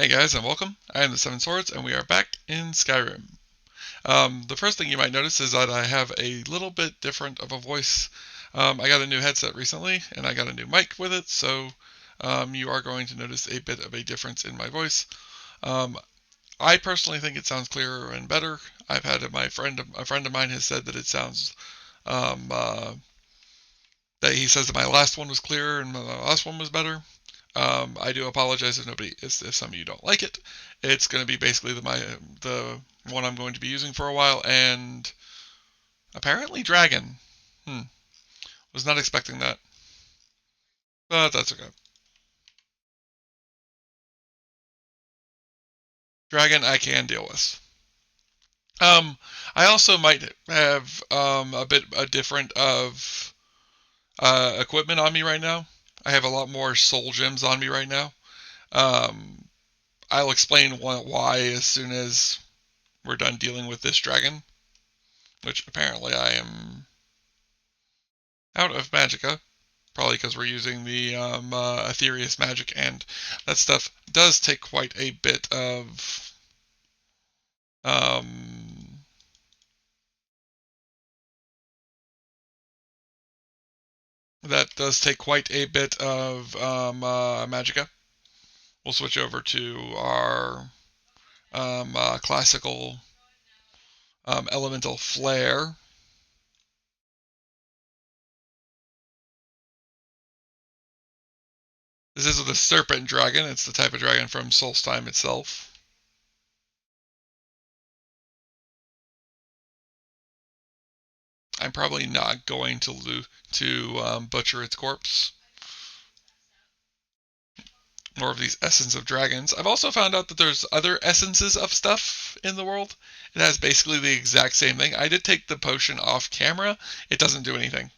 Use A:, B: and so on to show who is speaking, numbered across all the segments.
A: Hey guys, and welcome. I am the Seven Swords, and we are back in Skyrim. The first thing you might notice is that I have a little bit different of a voice. I got a new headset recently, and I got a new mic with it, so you are going to notice a bit of a difference in my voice. Um, I personally think it sounds clearer and better. I've had a friend of mine has said that it sounds um, uh, that he says that my last one was clearer and my last one was better. I do apologize if some of you don't like it. It's going to be basically the one I'm going to be using for a while, and apparently dragon. Was not expecting that, but that's okay. Dragon I can deal with. Um, I also might have a bit a different of equipment on me right now. I have a lot more soul gems on me right now. Um, I'll explain why as soon as we're done dealing with this dragon, which apparently I am out of magicka. Probably because we're using the Aetherius magic, and that stuff does take quite a bit of um, magicka. We'll switch over to our classical elemental flare. This is the serpent dragon. It's the type of dragon from Solstheim itself. I'm probably not going to butcher its corpse. More of these essence of dragons. I've also found out that there's other essences of stuff in the world. It has basically the exact same thing. I did take the potion off camera. It doesn't do anything.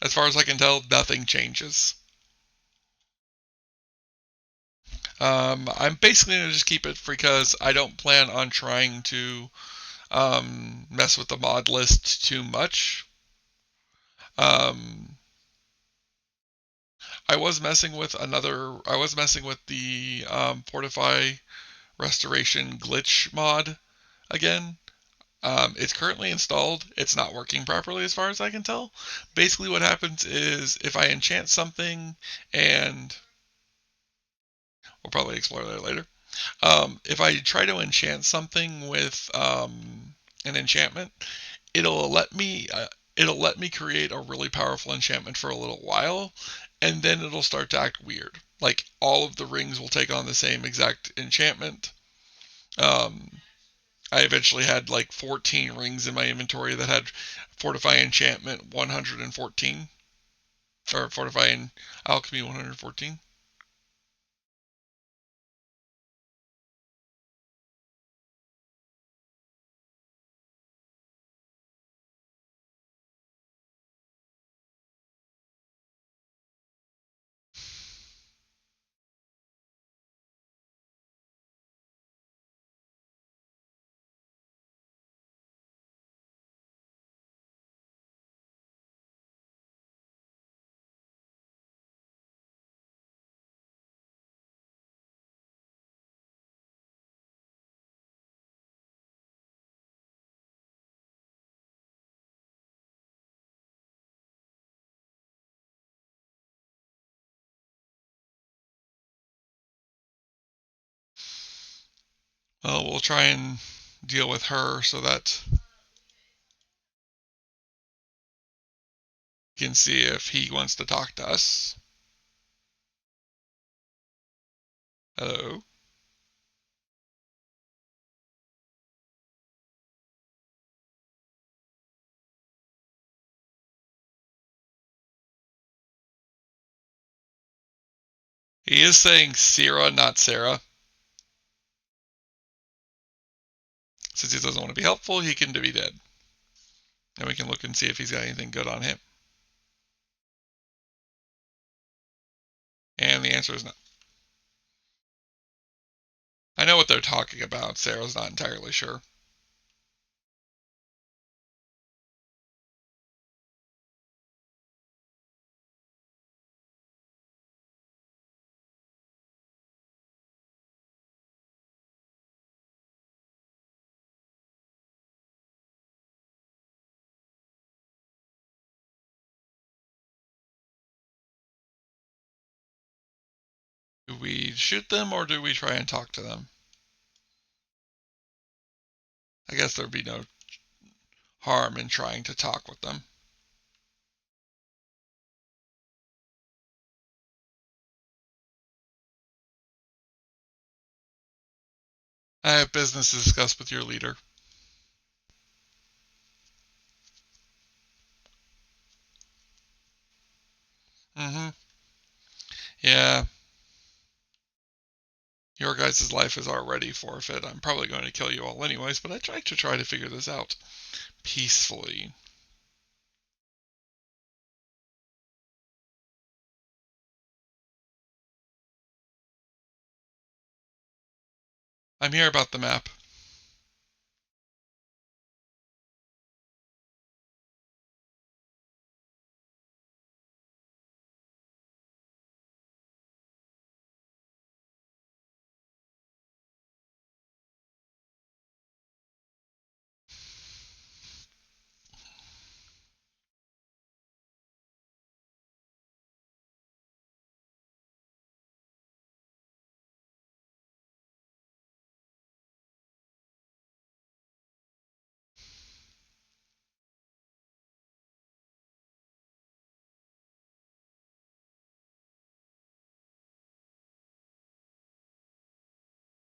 A: As far as I can tell, nothing changes. I'm basically going to just keep it because I don't plan on trying to mess with the mod list too much. Um, I was messing with the Fortify Restoration glitch mod again. It's currently installed. It's not working properly as far as I can tell. Basically, what happens is if I enchant something, and we'll probably explore that later. If I try to enchant something with an enchantment, it'll let me uh, it'll let me create a really powerful enchantment for a little while, and then it'll start to act weird. Like all of the rings will take on the same exact enchantment. Um, I eventually had like 14 rings in my inventory that had Fortify Enchantment 114, or Fortify Alchemy 114. Well, we'll try and deal with her so that we can see if he wants to talk to us. Hello. He is saying Sarra, not Sarah. Since he doesn't want to be helpful, he can be dead. And we can look and see if he's got anything good on him. And the answer is no. I know what they're talking about. Sarah's not entirely sure. Do we shoot them or do we try and talk to them? I guess there'd be no harm in trying to talk with them. I have business to discuss with your leader. Mm-hmm. Yeah. Your guys' life is already forfeit. I'm probably going to kill you all anyways, but I'd like to try to figure this out peacefully. I'm here about the map.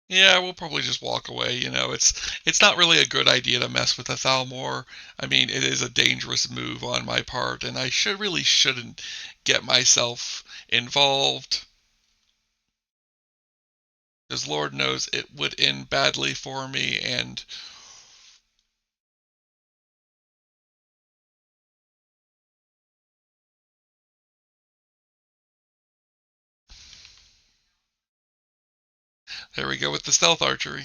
A: Yeah, we'll probably just walk away. It's not really a good idea to mess with a Thalmor. I mean, it is a dangerous move on my part, and I really shouldn't get myself involved. Because Lord knows it would end badly for me, and there we go with the stealth archery.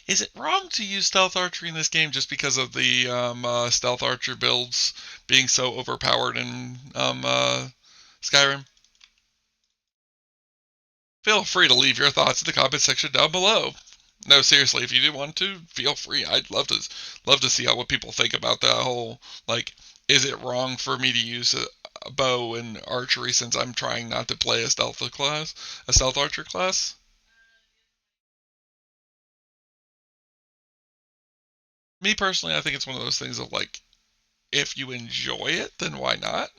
A: Is it wrong to use stealth archery in this game just because of the stealth archer builds being so overpowered in Skyrim? Feel free to leave your thoughts in the comment section down below. No, seriously, if you do want to, feel free. I'd love to see what people think about that whole, like, is it wrong for me to use a bow and archery since I'm trying not to play a stealth archer class? Me personally, I think it's one of those things of like, if you enjoy it, then why not?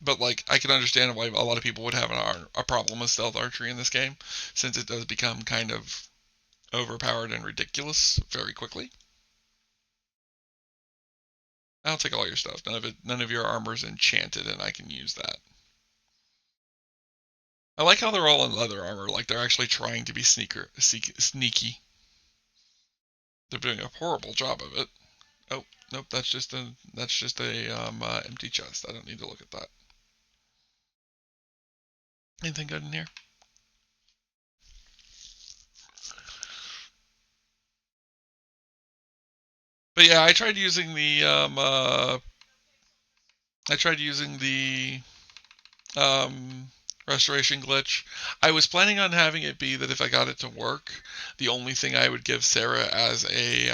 A: But like, I can understand why a lot of people would have a problem with stealth archery in this game, since it does become kind of overpowered and ridiculous very quickly. I'll take all your stuff. None of your armor's enchanted, and I can use that. I like how they're all in leather armor, like they're actually trying to be sneaky. They're doing a horrible job of it. Oh, nope, that's just a empty chest. I don't need to look at that. Anything good in here? But yeah, I tried using the um, restoration glitch. I was planning on having it be that if I got it to work, the only thing I would give Sarah as a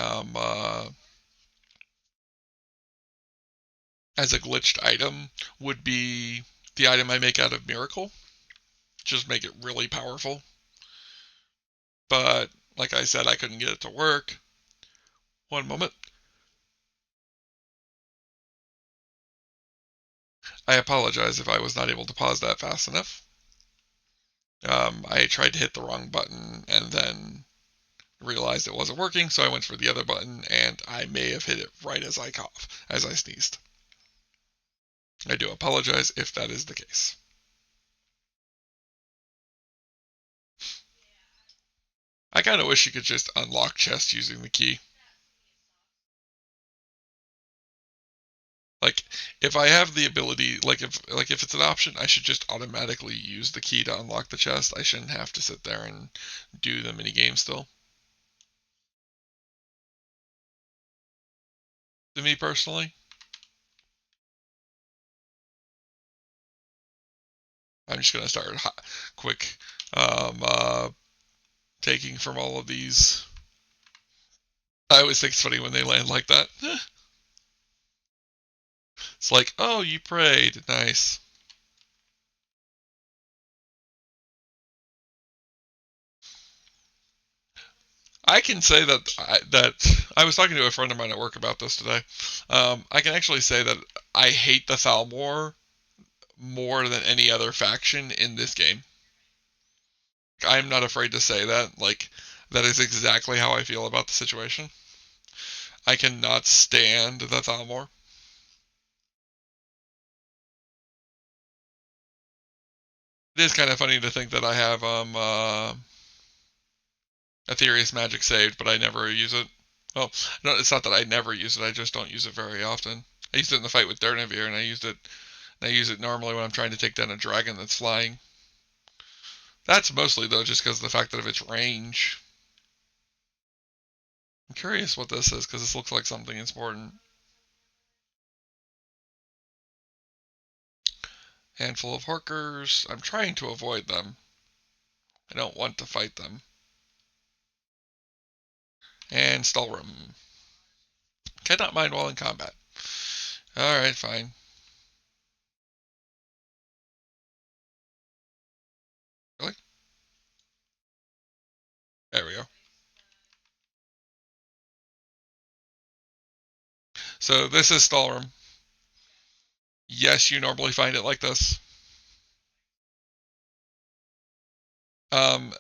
A: glitched item would be the item I make out of Miracle. Just make it really powerful. But like I said, I couldn't get it to work. One moment. I apologize if I was not able to pause that fast enough. I tried to hit the wrong button and then realized it wasn't working, so I went for the other button, and I may have hit it right as as I sneezed. I do apologize if that is the case. I kind of wish you could just unlock chests using the key. Like, if I have the ability, if it's an option, I should just automatically use the key to unlock the chest. I shouldn't have to sit there and do the mini game still. To me personally, I'm just gonna start quick taking from all of these. I always think it's funny when they land like that. It's like, oh, you prayed, nice. I can say that I was talking to a friend of mine at work about this today. I can actually say that I hate the Thalmor more than any other faction in this game. I'm not afraid to say that. Like, that is exactly how I feel about the situation. I cannot stand the Thalmor. It is kind of funny to think that I have Aetherius magic saved, but I never use it. Well, no, it's not that I never use it. I just don't use it very often. I used it in the fight with Durnavir, and I use it normally when I'm trying to take down a dragon that's flying. That's mostly though just because of the fact that of its range. I'm curious what this is because this looks like something important. Handful of Horkers. I'm trying to avoid them. I don't want to fight them. And Stalrum. Cannot mind while in combat. Alright, fine. Really? There we go. So this is Stalrum. Yes, you normally find it like this.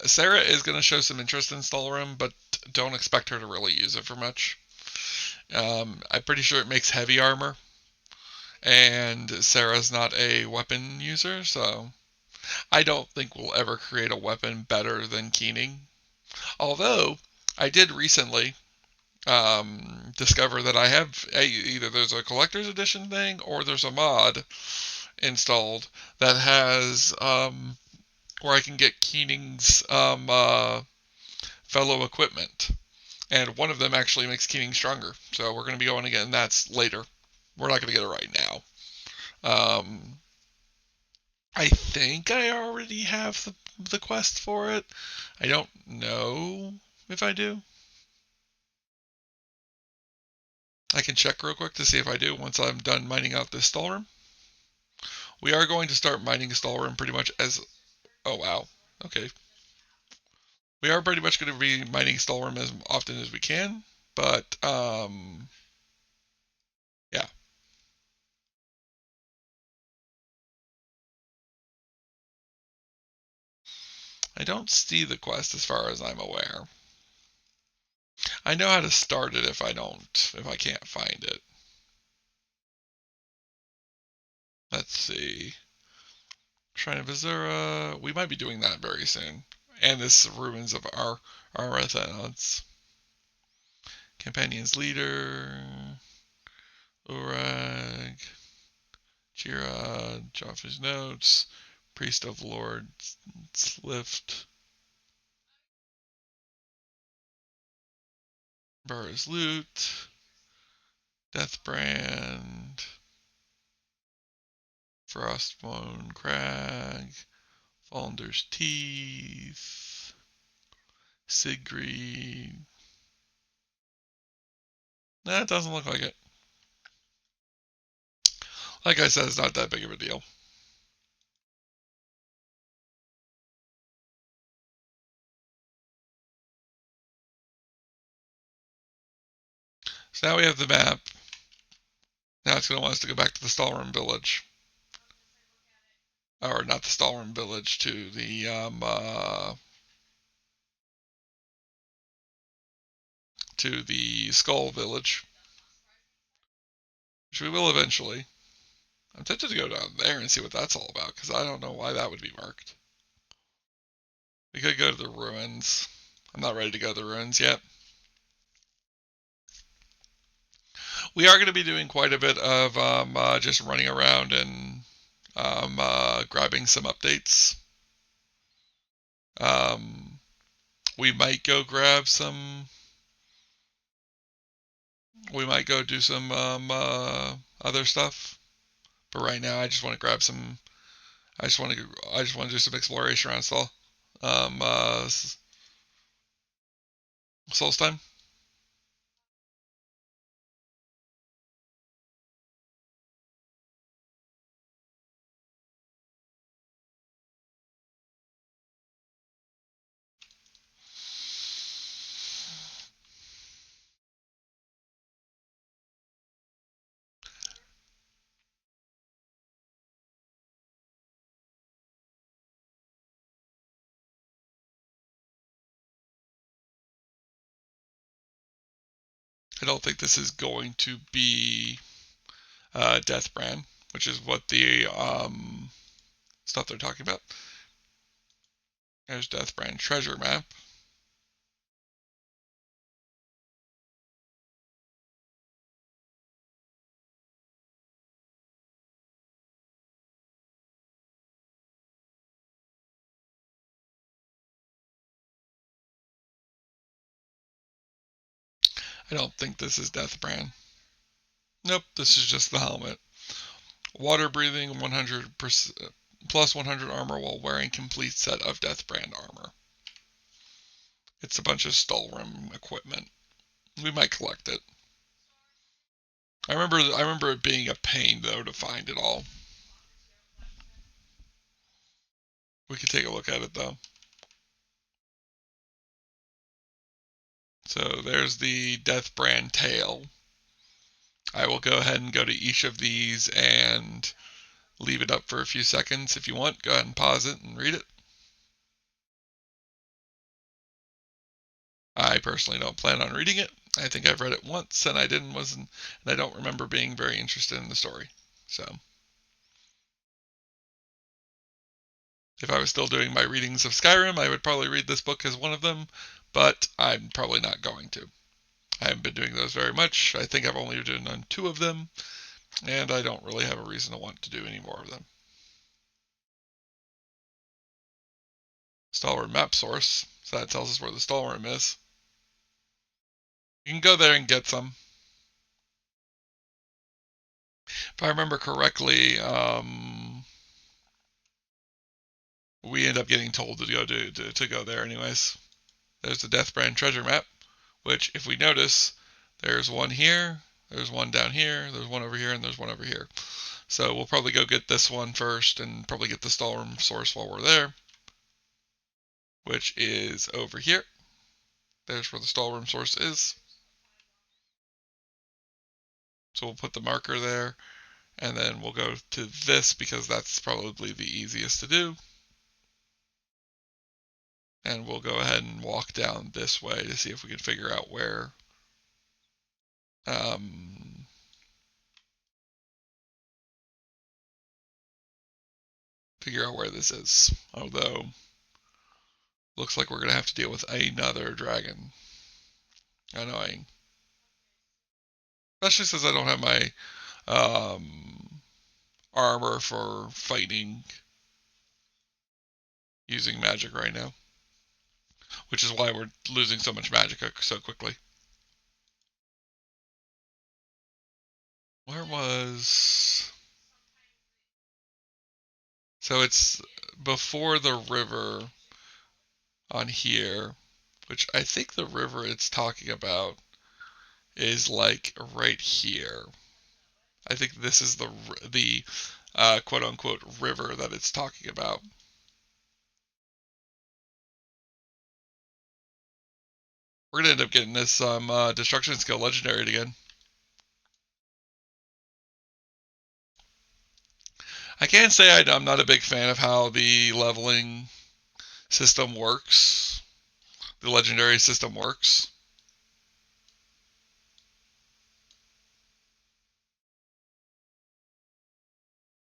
A: Sarra is going to show some interest in Stalrum, but don't expect her to really use it for much. I'm pretty sure it makes heavy armor, and Sarah's not a weapon user, so I don't think we'll ever create a weapon better than Keening. Although, I did recently discover that I have either there's a collector's edition thing or there's a mod installed that has where I can get Keening's fellow equipment. And one of them actually makes Keening stronger. So we're going to be going again. That's later. We're not going to get it right now. I think I already have the quest for it. I don't know if I do. I can check real quick to see if I do once I'm done mining out this stall room. We are going to start mining stall room pretty much as... Oh, wow. Okay. We are pretty much going to be mining stall room as often as we can. But, yeah. I don't see the quest as far as I'm aware. I know how to start it if I can't find it. Let's see. Shrine of Azura. We might be doing that very soon. And this Ruins of Arathenods. Companion's Leader. Urag. Jira. Joffrey's Notes. Priest of Lord Slift. Burr's Loot. Deathbrand. Frostmoan Crag. Fallender's Teeth. Sigrid. Nah, it doesn't look like it. Like I said, it's not that big of a deal. So now we have the map. Now it's going to want us to go back to the Stalrum Village. Or not the Stalrum Village, to the Skull Village. Which we will eventually. I'm tempted to go down there and see what that's all about, because I don't know why that would be marked. We could go to the ruins. I'm not ready to go to the ruins yet. We are going to be doing quite a bit of just running around and grabbing some updates. We might go grab some. We might go do some other stuff. But right now, I just want to grab some. I just want to do some exploration around Sol. Solstheim. I don't think this is going to be Deathbrand, which is what the stuff they're talking about. There's Deathbrand treasure map. I don't think this is Deathbrand. Nope, this is just the helmet. Water breathing, 100% plus 100 armor while wearing complete set of Deathbrand armor. It's a bunch of Stalrim equipment. We might collect it. I remember it being a pain though to find it all. We could take a look at it though. So there's the Deathbrand tail. I will go ahead and go to each of these and leave it up for a few seconds. If you want, go ahead and pause it and read it. I personally don't plan on reading it. I think I've read it once and I don't remember being very interested in the story. So if I was still doing my readings of Skyrim, I would probably read this book as one of them, but I'm probably not going to. I haven't been doing those very much. I think I've only done 2 of them, and I don't really have a reason to want to do any more of them. Stalwart map source, so that tells us where the Stalwart is. You can go there and get some. If I remember correctly, we end up getting told to go there anyways. There's the Deathbrand treasure map, which if we notice, there's one here, there's one down here, there's one over here, and there's one over here. So we'll probably go get this one first and probably get the Stalwart source while we're there, which is over here. There's where the Stalwart source is. So we'll put the marker there, and then we'll go to this because that's probably the easiest to do. And we'll go ahead and walk down this way to see if we can figure out where this is. Although, looks like we're going to have to deal with another dragon. Annoying. Especially since I don't have my armor for fighting using magic right now. Which is why we're losing so much magic so quickly. Where was... So it's before the river on here, which I think the river it's talking about is like right here. I think this is the quote unquote river that it's talking about. We're gonna end up getting this destruction skill legendary again. I can't say I'm not a big fan of how the leveling system works. The legendary system works.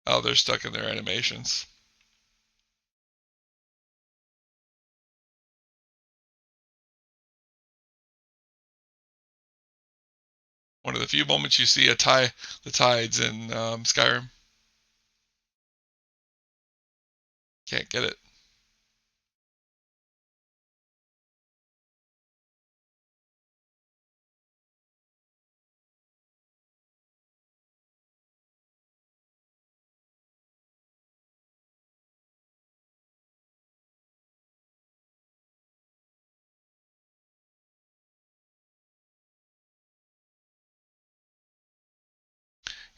A: Oh, they're stuck in their animations. One of the few moments you see the tides in Skyrim. Can't get it.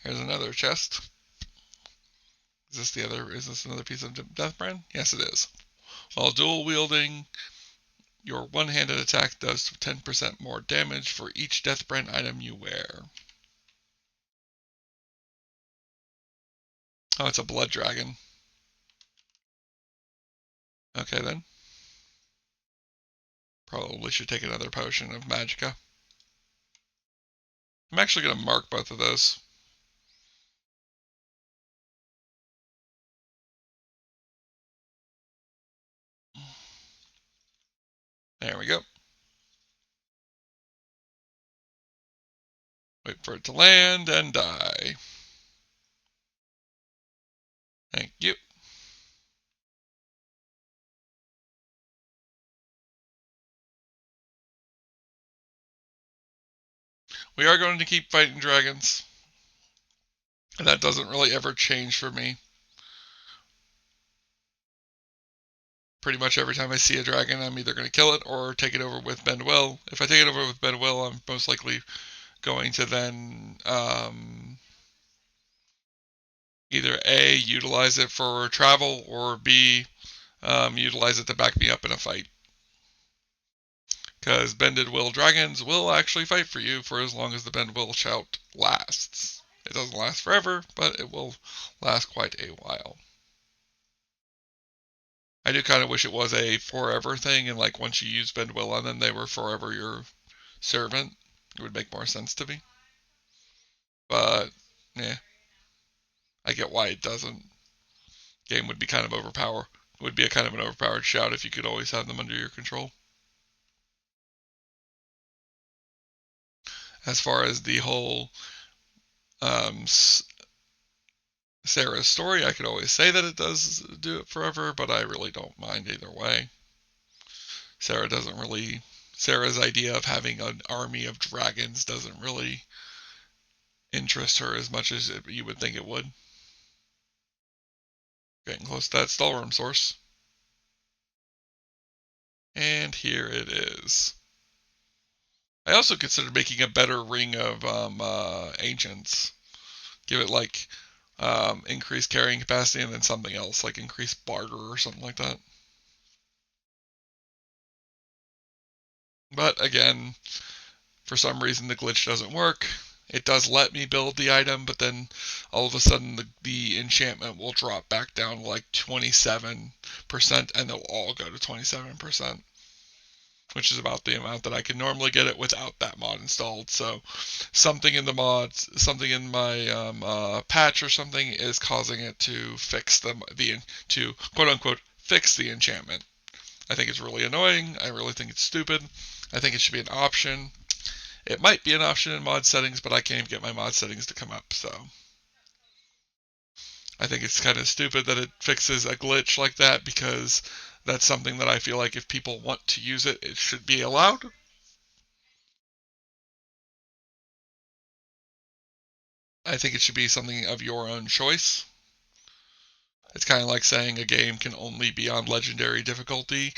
A: Here's another chest. Is this another piece of Deathbrand? Yes, it is. While dual wielding, your one-handed attack does 10% more damage for each Deathbrand item you wear. Oh, it's a blood dragon. Okay then. Probably should take another potion of Magicka. I'm actually going to mark both of those. There we go. Wait for it to land and die. Thank you. We are going to keep fighting dragons. And that doesn't really ever change for me. Pretty much every time I see a dragon, I'm either going to kill it or take it over with Bend Will. If I take it over with Bend Will, I'm most likely going to then either A, utilize it for travel, or B, utilize it to back me up in a fight. Because Bended Will dragons will actually fight for you for as long as the Bend Will shout lasts. It doesn't last forever, but it will last quite a while. I do kind of wish it was a forever thing, and like once you use Bend Will on them, they were forever your servant. It would make more sense to me. But, yeah, I get why it doesn't. Game would be kind of overpowered. It would be a kind of an overpowered shout if you could always have them under your control. As far as the whole Sarra's story, I could always say that it does do it forever, but I really don't mind either way. Sarra doesn't really. Sarra's idea of having an army of dragons doesn't really interest her as much as you would think it would. Getting close to that Stallroom source. And here it is. I also considered making a better ring of ancients. Give it like increased carrying capacity and then something else, like increased barter or something like that. But again, for some reason the glitch doesn't work. It does let me build the item, but then all of a sudden the enchantment will drop back down to like 27%, and they'll all go to 27%, which is about the amount that I can normally get it without that mod installed. So something in the mods, something in my patch or something is causing it to fix to quote unquote fix the enchantment. I think it's really annoying. I really think it's stupid. I think it should be an option. It might be an option in mod settings, but I can't even get my mod settings to come up, so I think it's kind of stupid that it fixes a glitch like that, because that's something that I feel like if people want to use it, it should be allowed. I think it should be something of your own choice. It's kind of like saying a game can only be on legendary difficulty.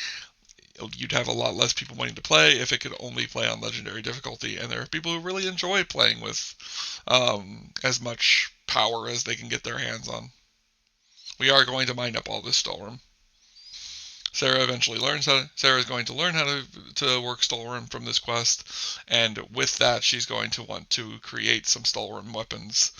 A: You'd have a lot less people wanting to play if it could only play on legendary difficulty, and there are people who really enjoy playing with as much power as they can get their hands on. We are going to mine up all this Storm. Sarra eventually learns how. Sarra is going to learn how to work Storm from this quest, and with that, she's going to want to create some Storm weapons.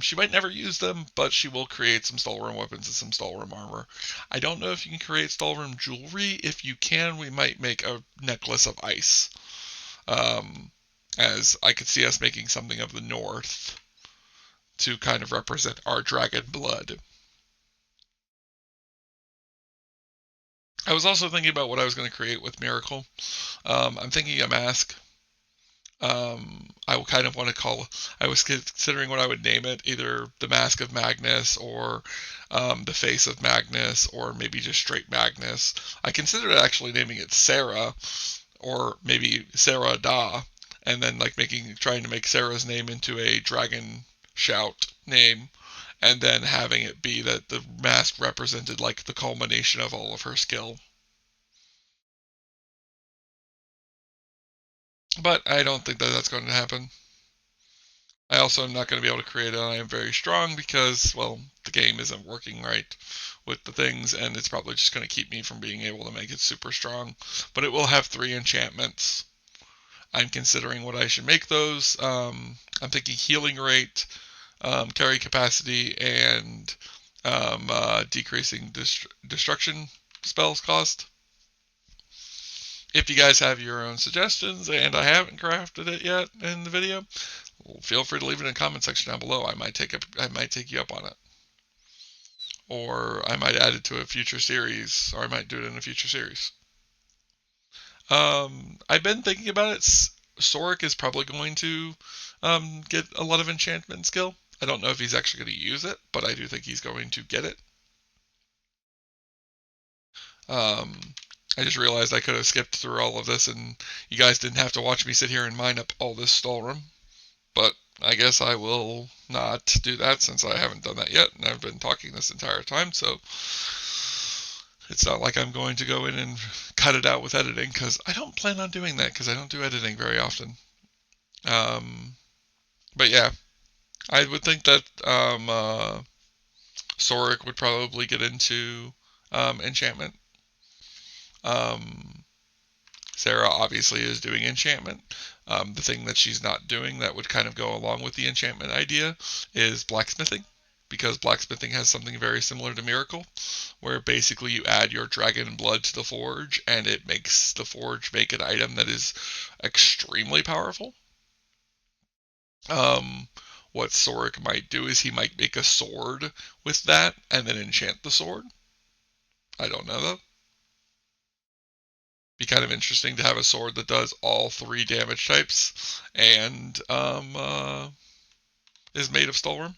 A: She might never use them, but she will create some Stalroom weapons and some Stalroom armor. I don't know if you can create Stalroom jewelry. If you can, we might make a necklace of ice. As I could see us making something of the north to kind of represent our dragon blood. I was also thinking about what I was going to create with Miracle. I'm thinking a mask. I kind of want to call. I was considering what I would name it, either the Mask of Magnus or the Face of Magnus, or maybe just straight Magnus. I considered actually naming it Sarra, or maybe Sarah Da, and then like trying to make Sarah's name into a dragon shout name, and then having it be that the mask represented like the culmination of all of her skill. But I don't think that that's going to happen. I also am not going to be able to create an I am very strong because, well, the game isn't working right with the things, and it's probably just going to keep me from being able to make it super strong. But it will have 3 enchantments. I'm considering what I should make those. I'm thinking healing rate, carry capacity, and decreasing destruction spells cost. If you guys have your own suggestions and I haven't crafted it yet in the video, feel free to leave it in the comment section down below. I might take you up on it, or I might add it to a future series, or I might do it in a future series. I've been thinking about it. Soric is probably going to get a lot of enchantment skill. I don't know if he's actually going to use it, but I do think he's going to get it. Um, I just realized I could have skipped through all of this, and you guys didn't have to watch me sit here and mine up all this stall room. But I guess I will not do that since I haven't done that yet, and I've been talking this entire time, so it's not like I'm going to go in and cut it out with editing, because I don't plan on doing that, because I don't do editing very often. But yeah, I would think that Soric would probably get into enchantment. Um, Sarra obviously is doing enchantment. The thing that she's not doing that would kind of go along with the enchantment idea is blacksmithing, because blacksmithing has something very similar to Miracle, where basically you add your dragon blood to the forge and it makes the forge make an item that is extremely powerful. Um, what Soric might do is he might make a sword with that and then enchant the sword. I don't know though. Be kind of interesting to have a sword that does all 3 damage types and is made of Stalworm.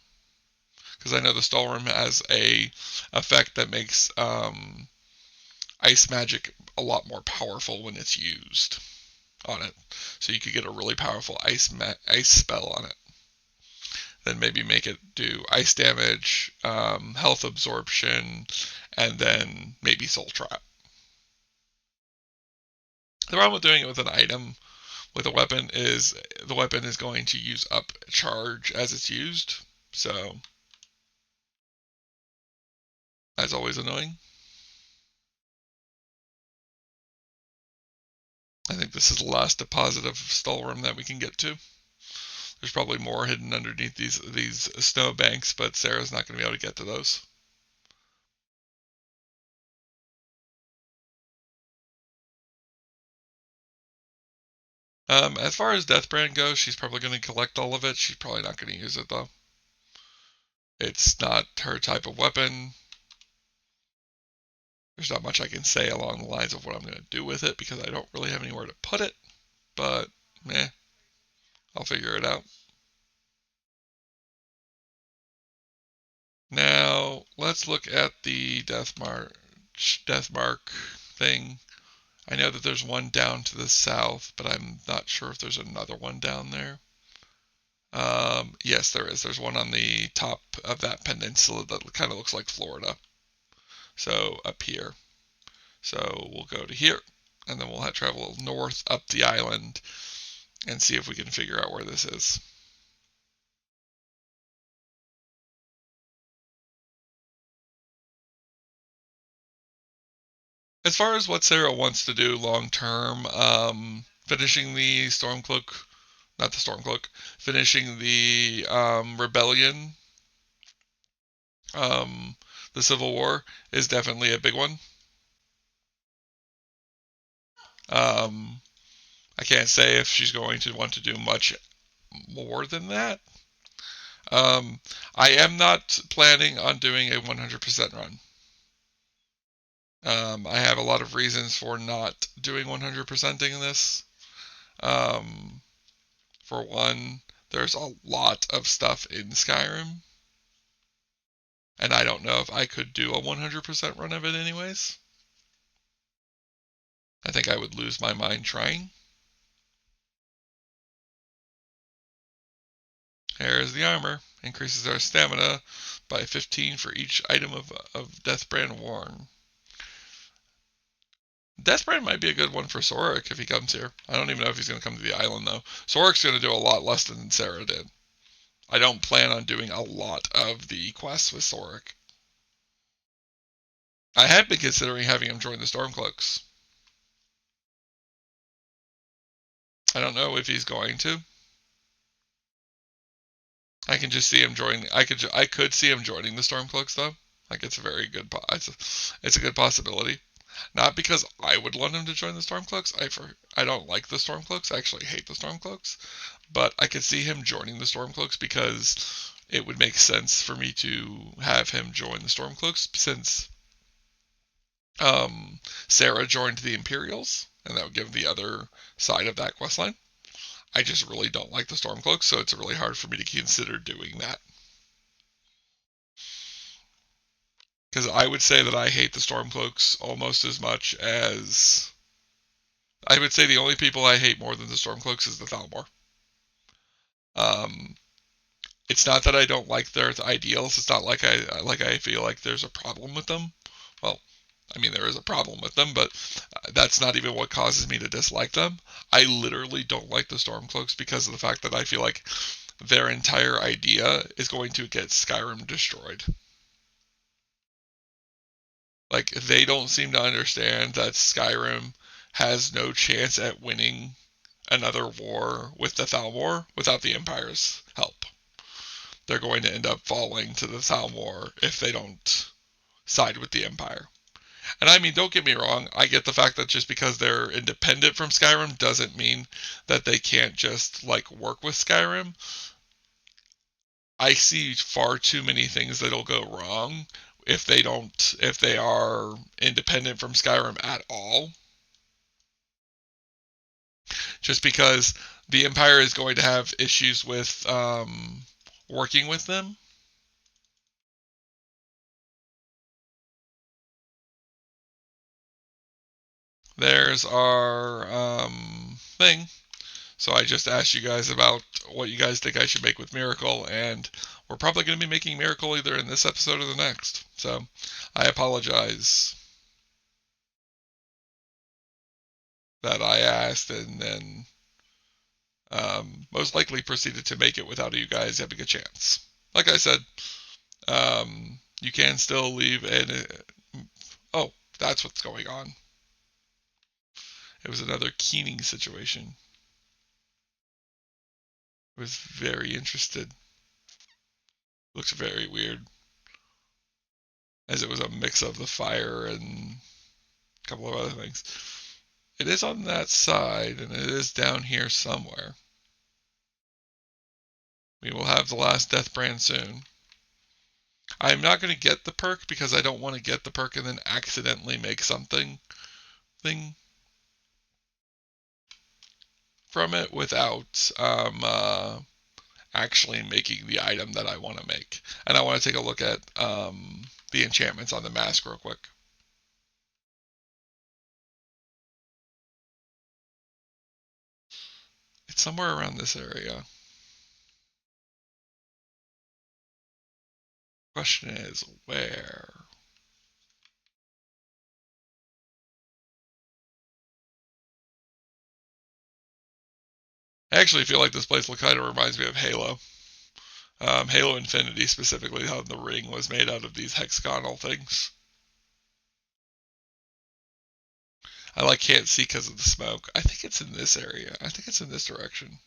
A: Because I know the Stalworm has a effect that makes ice magic a lot more powerful when it's used on it. So you could get a really powerful ice spell on it. Then maybe make it do ice damage, health absorption, and then maybe soul trap. The problem with doing it with an item, with a weapon, is the weapon is going to use up charge as it's used. So that's always annoying. I think this is the last deposit of Stalworm that we can get to. There's probably more hidden underneath these snow banks, but Sarah's not going to be able to get to those. As far as Deathbrand goes, she's probably going to collect all of it. She's probably not going to use it, though. It's not her type of weapon. There's not much I can say along the lines of what I'm going to do with it because I don't really have anywhere to put it. But, I'll figure it out. Now, let's look at the death mark thing. I know that there's one down to the south, but I'm not sure if there's another one down there. Yes, there is. There's one on the top of that peninsula that kind of looks like Florida. So up here. So we'll go to here, and then we'll have to travel north up the island and see if we can figure out where this is. As far as what Sarah wants to do long term, finishing the Stormcloak, not the Stormcloak, finishing the rebellion, the Civil War is definitely a big one. I can't say if she's going to want to do much more than that. Um, I am not planning on doing a 100% run. I have a lot of reasons for not doing 100%ing this. Um, for one, there's a lot of stuff in Skyrim, and I don't know if I could do a 100% run of it anyways. I think I would lose my mind trying. Here is the armor. Increases our stamina by 15 for each item of Deathbrand worn. Deathbrand might be a good one for Soric if he comes here. I don't even know if he's going to come to the island, though. Soric's going to do a lot less than Sarah did. I don't plan on doing a lot of the quests with Soric. I had been considering having him join the Stormcloaks. I don't know if he's going to. I can just see him joining. I could see him joining the Stormcloaks though. Like it's a very good. It's a good possibility. Not because I would want him to join the Stormcloaks. I don't like the Stormcloaks. I actually hate the Stormcloaks. But I could see him joining the Stormcloaks because it would make sense for me to have him join the Stormcloaks since Sarra joined the Imperials, and that would give the other side of that questline. I just really don't like the Stormcloaks, so it's really hard for me to consider doing that. Because I would say that I hate the Stormcloaks almost as much as I would say the only people I hate more than the Stormcloaks is the Thalmor. Um, it's not that I don't like their ideals. It's not like I feel like there's a problem with them. Well, I mean there is a problem with them, but that's not even what causes me to dislike them. I literally don't like the Stormcloaks because of the fact that I feel like their entire idea is going to get Skyrim destroyed. Like they don't seem to understand that Skyrim has no chance at winning another war with the Thalmor without the Empire's help. They're going to end up falling to the Thalmor if they don't side with the Empire. And I mean, don't get me wrong, I get the fact that just because they're independent from Skyrim doesn't mean that they can't just like work with Skyrim. I see far too many things that'll go wrong if they are independent from Skyrim at all. Just because the Empire is going to have issues with working with them. There's our thing. So I just asked you guys about what you guys think I should make with Miracle, and we're probably going to be making Miracle either in this episode or the next. So I apologize that I asked and then most likely proceeded to make it without you guys having a chance. Like I said, you can still leave an. Oh, that's what's going on. It was another keening situation. I was very interested. Looks very weird, as it was a mix of the fire and a couple of other things. It is on that side, and it is down here somewhere. We will have the last death brand soon. I'm not going to get the perk because I don't want to get the perk and then accidentally make something thing from it without actually making the item that I want to make. And I want to take a look at the enchantments on the mask real quick. It's somewhere around this area. Question is, where? I actually feel like this place kind of reminds me of Halo. Halo Infinity specifically, how the ring was made out of these hexagonal things. I like can't see because of the smoke. I think it's in this area. I think it's in this direction.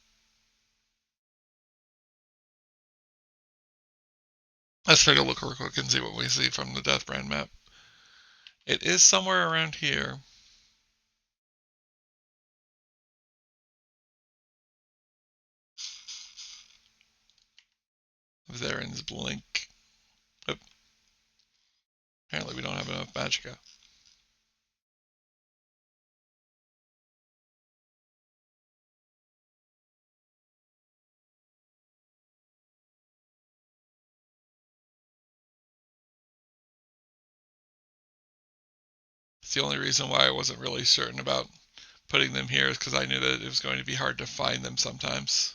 A: Let's take a look real quick and see what we see from the Deathbrand map. It is somewhere around here. Zaren's Blink. Oh, apparently we don't have enough magicka. It's the only reason why I wasn't really certain about putting them here is because I knew that it was going to be hard to find them sometimes.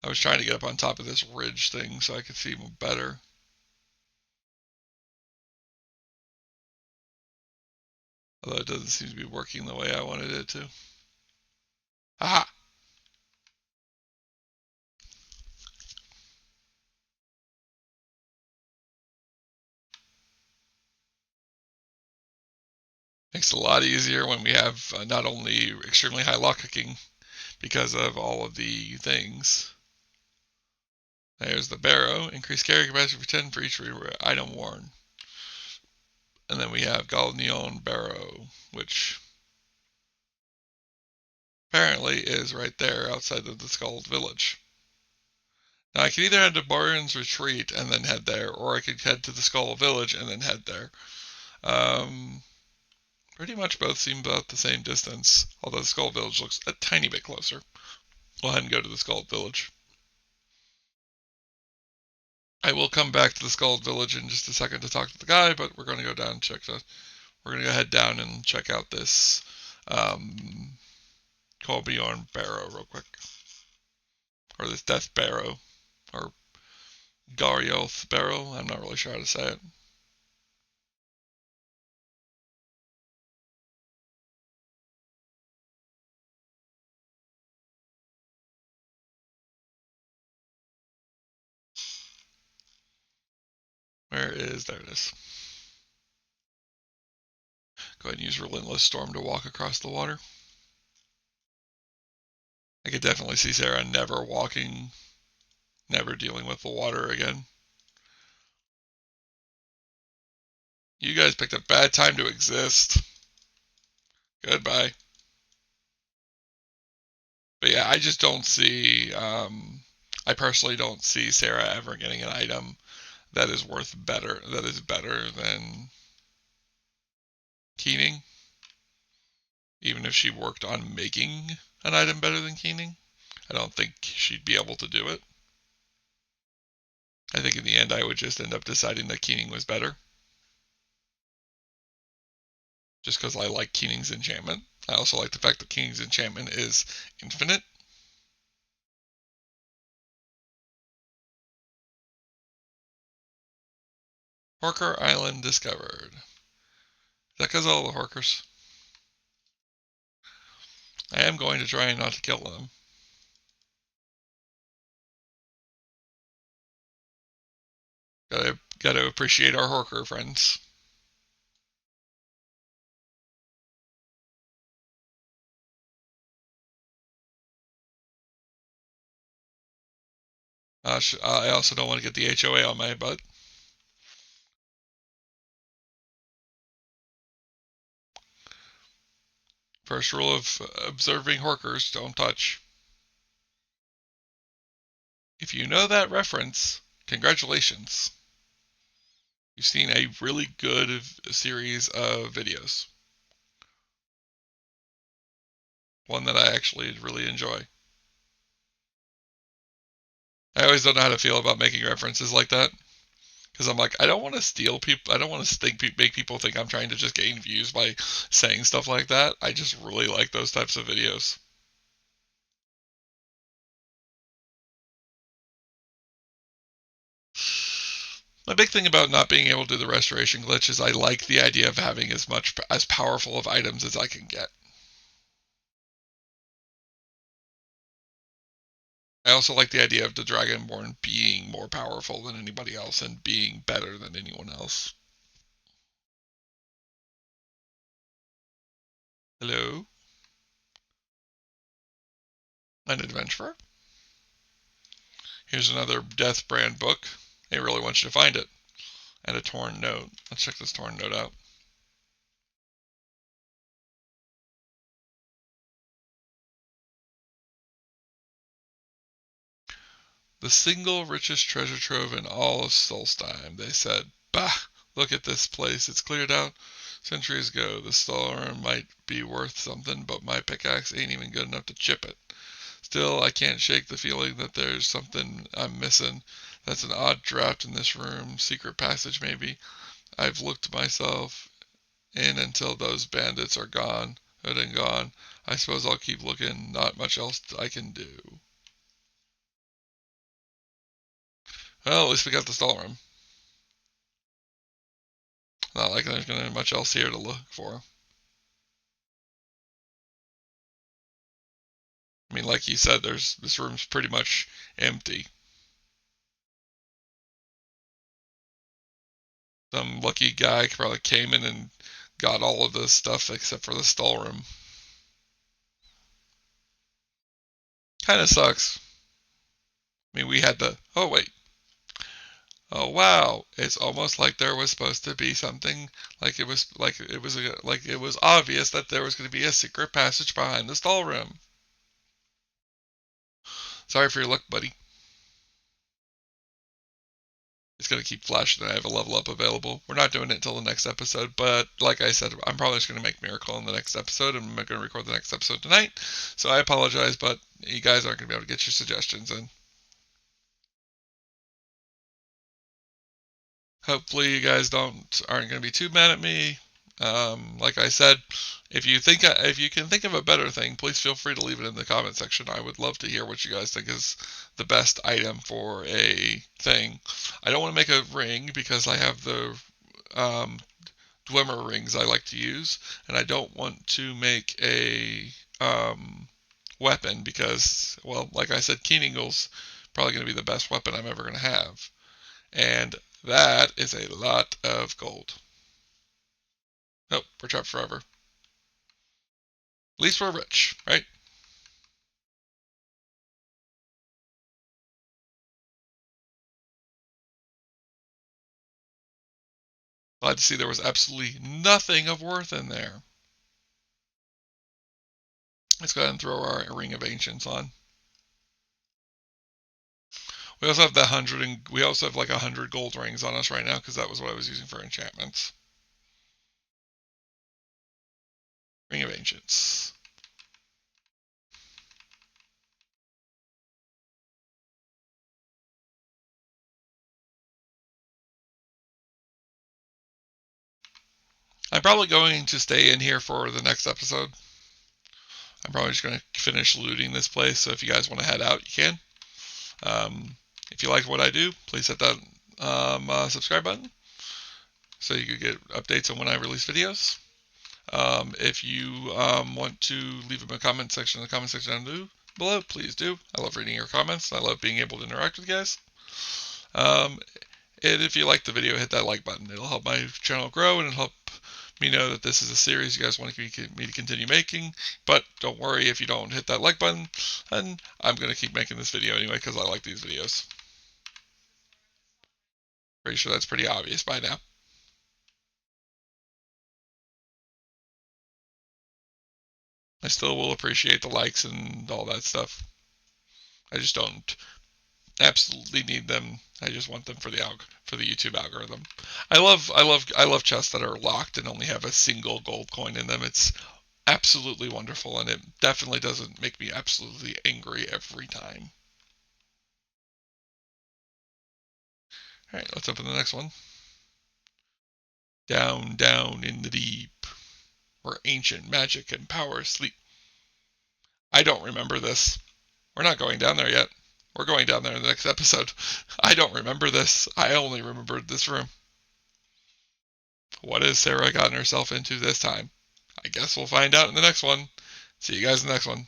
A: I was trying to get up on top of this ridge thing so I could see them better. Although it doesn't seem to be working the way I wanted it to. Aha! Makes it a lot easier when we have not only extremely high lock picking because of all of the things, There's the barrow. Increase carry capacity for 10 for each item worn. And then we have Galneon Barrow, which apparently is right there outside of the Skull Village. Now I could either head to Baron's Retreat and then head there, or I could head to the Skull Village and then head there. Pretty much both seem about the same distance, although the Skull Village looks a tiny bit closer. We'll head and go to the Skull Village. I will come back to the Skull Village in just a second to talk to the guy, but we're going to go down and we're going to go head down and check out this Colbjorn Barrow real quick. Or this Death Barrow. Or Garioth Barrow. I'm not really sure how to say it. There it is. Go ahead and use Relentless Storm to walk across the water. I could definitely see Sarra never dealing with the water again. You guys picked a bad time to exist. Goodbye. But yeah, I just don't see, I personally don't see Sarra ever getting an item that is better than Keening. Even if she worked on making an item better than Keening, I don't think she'd be able to do it. I think in the end I would just end up deciding that Keening was better. Just because I like Keening's enchantment. I also like the fact that Keening's enchantment is infinite. Horker Island discovered. Is that because of all the Horkers? I am going to try not to kill them. Gotta appreciate our Horker friends. I also don't want to get the HOA on my butt. First rule of observing Horkers, don't touch. If you know that reference, congratulations. You've seen a really good series of videos. One that I actually really enjoy. I always don't know how to feel about making references like that. Because I'm like, I don't want to steal people. I don't want to make people think I'm trying to just gain views by saying stuff like that. I just really like those types of videos. My big thing about not being able to do the restoration glitch is I like the idea of having as powerful of items as I can get. I also like the idea of the Dragonborn being more powerful than anybody else and being better than anyone else. Hello? An adventurer? Here's another Death Brand book. They really want you to find it. And a torn note. Let's check this torn note out. The single richest treasure trove in all of Solstheim, they said. Bah! Look at this place. It's cleared out centuries ago. The storm might be worth something, but my pickaxe ain't even good enough to chip it. Still, I can't shake the feeling that there's something I'm missing. That's an odd draft in this room. Secret passage, maybe. I've looked myself in until those bandits are gone. Good and gone. I suppose I'll keep looking. Not much else I can do. Well, at least we got the stall room. Not like there's gonna be much else here to look for. I mean, like you said, this room's pretty much empty. Some lucky guy probably came in and got all of this stuff except for the stall room. Kind of sucks. I mean, we had the, oh wait, oh wow, it's almost like there was supposed to be something, like it was obvious that there was going to be a secret passage behind the stall room. Sorry for your luck, buddy. It's going to keep flashing that I have a level up available. We're not doing it until the next episode, but like I said, I'm probably just going to make Miracle in the next episode, and I'm going to record the next episode tonight. So I apologize, but you guys aren't going to be able to get your suggestions in. Hopefully, you guys aren't going to be too mad at me. Like I said, if you can think of a better thing, please feel free to leave it in the comment section. I would love to hear what you guys think is the best item for a thing. I don't want to make a ring because I have the um, Dwemer rings I like to use, and I don't want to make a weapon because, well, like I said, Keen Eagle's probably going to be the best weapon I'm ever going to have, and that is a lot of gold. Nope, we're trapped forever. At least we're rich, right? Glad to see there was absolutely nothing of worth in there. Let's go ahead and throw our Ring of Ancients on. We also have the 100, and we also have like 100 gold rings on us right now because that was what I was using for enchantments. Ring of Ancients. I'm probably going to stay in here for the next episode. I'm probably just going to finish looting this place, so if you guys want to head out, you can. If you like what I do, please hit that subscribe button so you can get updates on when I release videos. If you want to leave them in the comment section down below, please do. I love reading your comments. I love being able to interact with you guys. And if you like the video, hit that like button. It'll help my channel grow, and it'll help me know that this is a series you guys want me to continue making. But don't worry if you don't hit that like button, and I'm going to keep making this video anyway because I like these videos. Pretty sure that's pretty obvious by now. I still will appreciate the likes and all that stuff. I just don't absolutely need them. I just want them for the YouTube algorithm. I love chests that are locked and only have a single gold coin in them. It's absolutely wonderful, and it definitely doesn't make me absolutely angry every time. All right, let's open the next one. Down, down in the deep, where ancient magic and power sleep. I don't remember this. We're not going down there yet. We're going down there in the next episode. I don't remember this. I only remembered this room. What has Sarah gotten herself into this time? I guess we'll find out in the next one. See you guys in the next one.